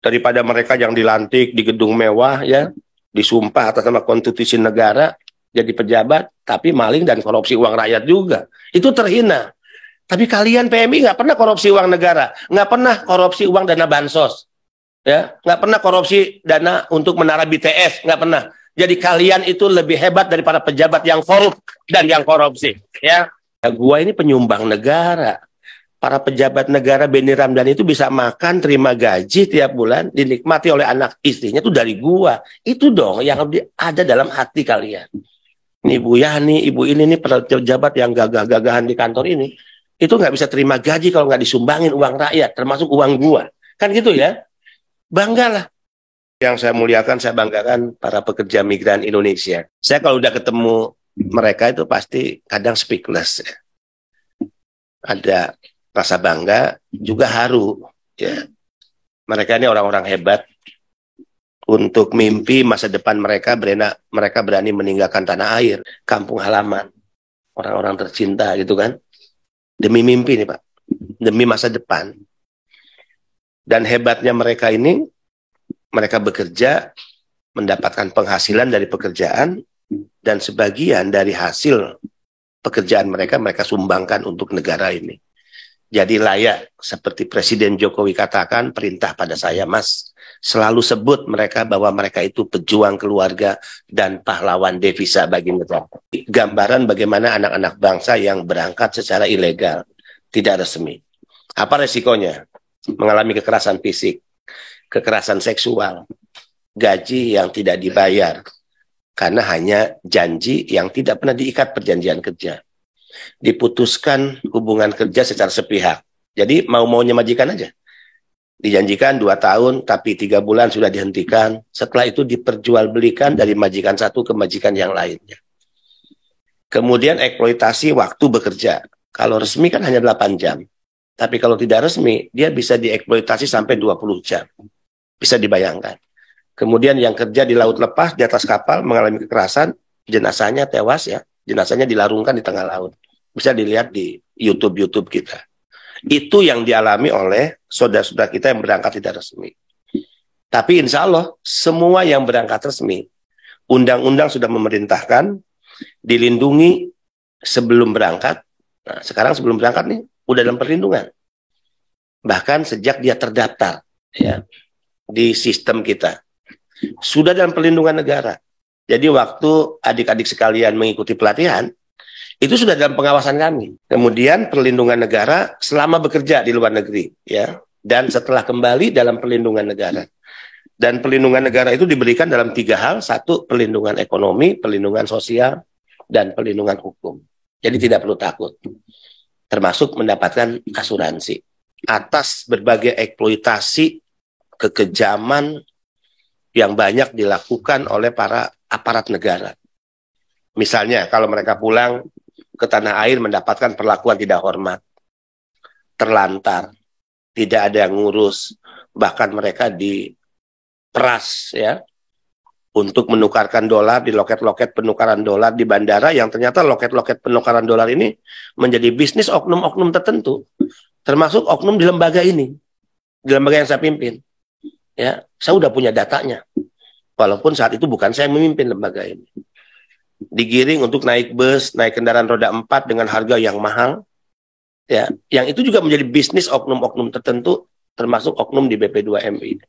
daripada mereka yang dilantik di gedung mewah ya, disumpah atas nama konstitusi negara jadi pejabat, tapi maling dan korupsi uang rakyat juga. Itu terhina. Tapi kalian PMI nggak pernah korupsi uang negara, nggak pernah korupsi uang dana bansos, ya, nggak pernah korupsi dana untuk menara BTS, nggak pernah. Jadi kalian itu lebih hebat daripada pejabat yang korup dan yang korupsi, ya. Gua ini penyumbang negara. Para pejabat negara Benny Ramdhani itu bisa makan, terima gaji tiap bulan, dinikmati oleh anak istrinya itu dari gua. Itu dong yang ada dalam hati kalian. Ini Ibu Yani, Ibu ini nih pejabat yang gagah-gagahan di kantor ini, itu nggak bisa terima gaji kalau nggak disumbangin uang rakyat, termasuk uang gua. Kan gitu ya? Banggalah. Yang saya muliakan, saya banggakan para pekerja migran Indonesia. Saya kalau udah ketemu mereka itu pasti kadang speechless. Ya. Ada rasa bangga, juga haru. Ya. Mereka ini orang-orang hebat. Untuk mimpi masa depan mereka berani meninggalkan tanah air, kampung halaman, orang-orang tercinta gitu kan. Demi mimpi nih Pak, demi masa depan. Dan hebatnya mereka ini, mereka bekerja, mendapatkan penghasilan dari pekerjaan, dan sebagian dari hasil pekerjaan mereka sumbangkan untuk negara ini. Jadi layak, seperti Presiden Jokowi katakan, perintah pada saya, Mas, selalu sebut mereka bahwa mereka itu pejuang keluarga dan pahlawan devisa bagi negara. Gambaran bagaimana anak-anak bangsa yang berangkat secara ilegal, tidak resmi. Apa resikonya? Mengalami kekerasan fisik, kekerasan seksual, gaji yang tidak dibayar, karena hanya janji yang tidak pernah diikat perjanjian kerja. Diputuskan hubungan kerja secara sepihak. Jadi mau-maunya majikan aja. Dijanjikan 2 tahun, tapi 3 bulan sudah dihentikan. Setelah itu diperjualbelikan dari majikan satu ke majikan yang lainnya. Kemudian eksploitasi waktu bekerja. Kalau resmi kan hanya 8 jam. Tapi kalau tidak resmi, dia bisa dieksploitasi sampai 20 jam. Bisa dibayangkan. Kemudian yang kerja di laut lepas, di atas kapal, mengalami kekerasan, jenazahnya tewas ya. Jenazahnya dilarungkan di tengah laut. Bisa dilihat di YouTube kita. Itu yang dialami oleh saudara-saudara kita yang berangkat tidak resmi. Tapi insya Allah, semua yang berangkat resmi, undang-undang sudah memerintahkan, dilindungi sebelum berangkat. Nah, sekarang sebelum berangkat nih, udah dalam perlindungan. Bahkan sejak dia terdaftar ya, di sistem kita. Sudah dalam perlindungan negara. Jadi waktu adik-adik sekalian mengikuti pelatihan, itu sudah dalam pengawasan kami. Kemudian perlindungan negara selama bekerja di luar negeri, ya, dan setelah kembali dalam perlindungan negara. Dan perlindungan negara itu diberikan dalam 3 hal: 1, perlindungan ekonomi, perlindungan sosial, dan perlindungan hukum. Jadi tidak perlu takut, termasuk mendapatkan asuransi atas berbagai eksploitasi, kekejaman yang banyak dilakukan oleh para aparat negara. Misalnya kalau mereka pulang ke tanah air mendapatkan perlakuan tidak hormat, terlantar, tidak ada yang ngurus, bahkan mereka diperas ya untuk menukarkan dolar di loket-loket penukaran dolar di bandara, yang ternyata loket-loket penukaran dolar ini menjadi bisnis oknum-oknum tertentu, termasuk oknum di lembaga ini, di lembaga yang saya pimpin. Ya, saya udah punya datanya. Walaupun saat itu bukan saya yang memimpin lembaga ini. Digiring untuk naik bus, naik kendaraan roda 4 dengan harga yang mahal. Ya, yang itu juga menjadi bisnis oknum-oknum tertentu, termasuk oknum di BP2MI.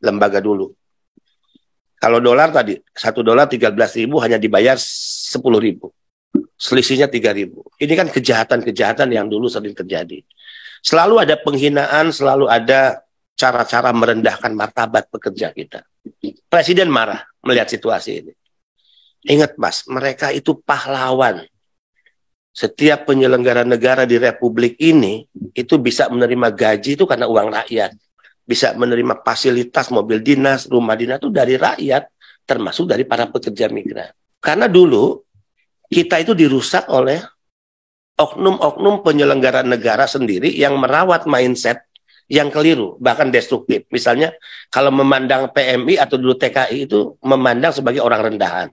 Lembaga dulu. Kalau dolar tadi, 1 dolar 13.000 hanya dibayar 10.000. Selisihnya 3.000. Ini kan kejahatan-kejahatan yang dulu sering terjadi. Selalu ada penghinaan, selalu ada cara-cara merendahkan martabat pekerja kita. Presiden marah melihat situasi ini. Ingat Mas, mereka itu pahlawan. Setiap penyelenggara negara di Republik ini itu bisa menerima gaji itu karena uang rakyat. Bisa menerima fasilitas mobil dinas, rumah dinas itu dari rakyat, termasuk dari para pekerja migran. Karena dulu kita itu dirusak oleh oknum-oknum penyelenggara negara sendiri yang merawat mindset yang keliru, bahkan destruktif. Misalnya kalau memandang PMI atau dulu TKI itu memandang sebagai orang rendahan.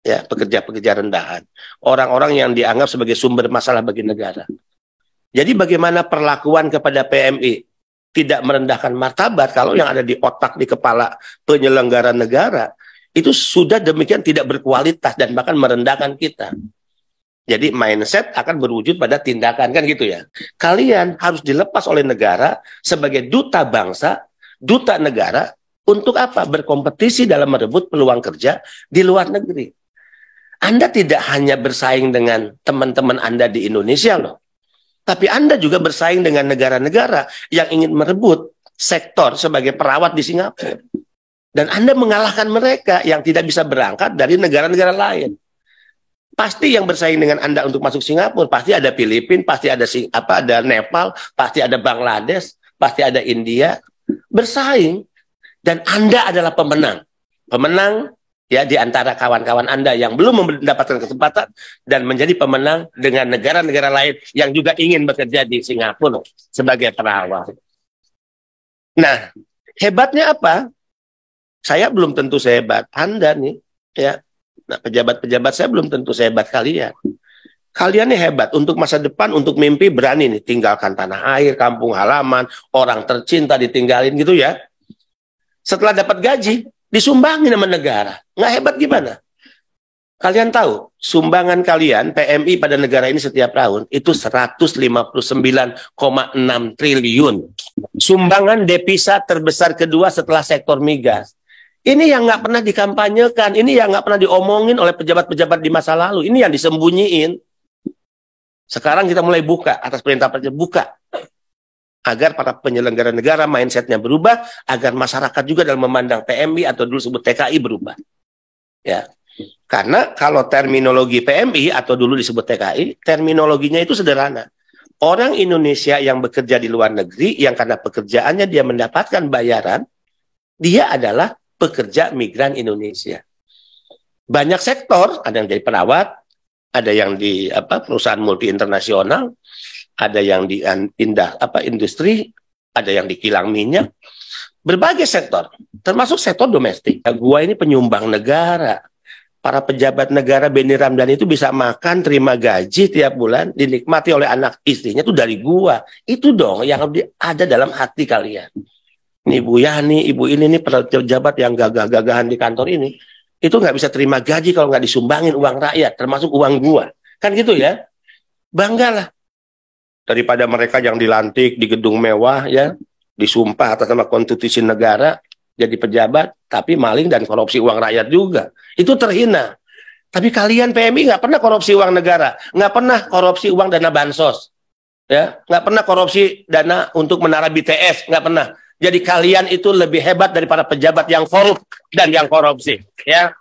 Ya, pekerja-pekerja rendahan, orang-orang yang dianggap sebagai sumber masalah bagi negara. Jadi bagaimana perlakuan kepada PMI tidak merendahkan martabat kalau yang ada di otak, di kepala penyelenggara negara itu sudah demikian tidak berkualitas dan bahkan merendahkan kita. Jadi mindset akan berwujud pada tindakan, kan gitu ya. Kalian harus dilepas oleh negara sebagai duta bangsa, duta negara, untuk apa? Berkompetisi dalam merebut peluang kerja di luar negeri. Anda tidak hanya bersaing dengan teman-teman Anda di Indonesia loh. Tapi Anda juga bersaing dengan negara-negara yang ingin merebut sektor sebagai perawat di Singapura. Dan Anda mengalahkan mereka yang tidak bisa berangkat dari negara-negara lain. Pasti yang bersaing dengan Anda untuk masuk Singapura, pasti ada Filipina, pasti ada ada Nepal, pasti ada Bangladesh, pasti ada India. Bersaing. Dan Anda adalah pemenang. Pemenang ya di antara kawan-kawan Anda yang belum mendapatkan kesempatan dan menjadi pemenang dengan negara-negara lain yang juga ingin bekerja di Singapura sebagai perawat. Nah, hebatnya apa? Saya belum tentu sehebat Anda nih, ya. Nah, pejabat-pejabat saya belum tentu sehebat kalian. Kalian nih hebat untuk masa depan, untuk mimpi berani nih tinggalkan tanah air, kampung halaman, orang tercinta ditinggalin gitu ya. Setelah dapat gaji, disumbangin sama negara. Nggak hebat gimana? Kalian tahu, sumbangan kalian PMI pada negara ini setiap tahun itu 159,6 triliun. Sumbangan devisa terbesar kedua setelah sektor migas. Ini yang nggak pernah dikampanyekan, ini yang nggak pernah diomongin oleh pejabat-pejabat di masa lalu, ini yang disembunyiin. Sekarang kita mulai buka, atas perintah presiden, buka. Agar para penyelenggara negara mindsetnya berubah, agar masyarakat juga dalam memandang PMI atau dulu sebut TKI berubah. Ya, karena kalau terminologi PMI atau dulu disebut TKI, terminologinya itu sederhana. Orang Indonesia yang bekerja di luar negeri, yang karena pekerjaannya dia mendapatkan bayaran, dia adalah pekerja migran Indonesia. Banyak sektor, ada yang jadi perawat, ada yang di perusahaan multi internasional, ada yang di industri, ada yang di kilang minyak, berbagai sektor, termasuk sektor domestik. Gua ini penyumbang negara. Para pejabat negara Benny Ramdhani itu bisa makan, terima gaji tiap bulan, dinikmati oleh anak istrinya itu dari gua. Itu dong yang ada dalam hati kalian. Ini Ibu Yani, Ibu ini nih pejabat yang gagah-gagahan di kantor ini, itu nggak bisa terima gaji kalau nggak disumbangin uang rakyat, termasuk uang gua. Kan gitu ya? Banggalah. Daripada mereka yang dilantik di gedung mewah, ya, disumpah atas nama konstitusi negara, jadi pejabat, tapi maling dan korupsi uang rakyat juga. Itu terhina. Tapi kalian PMI nggak pernah korupsi uang negara, nggak pernah korupsi uang dana bansos, ya, nggak pernah korupsi dana untuk menara BTS, nggak pernah. Jadi kalian itu lebih hebat daripada pejabat yang korup dan yang korupsi, ya.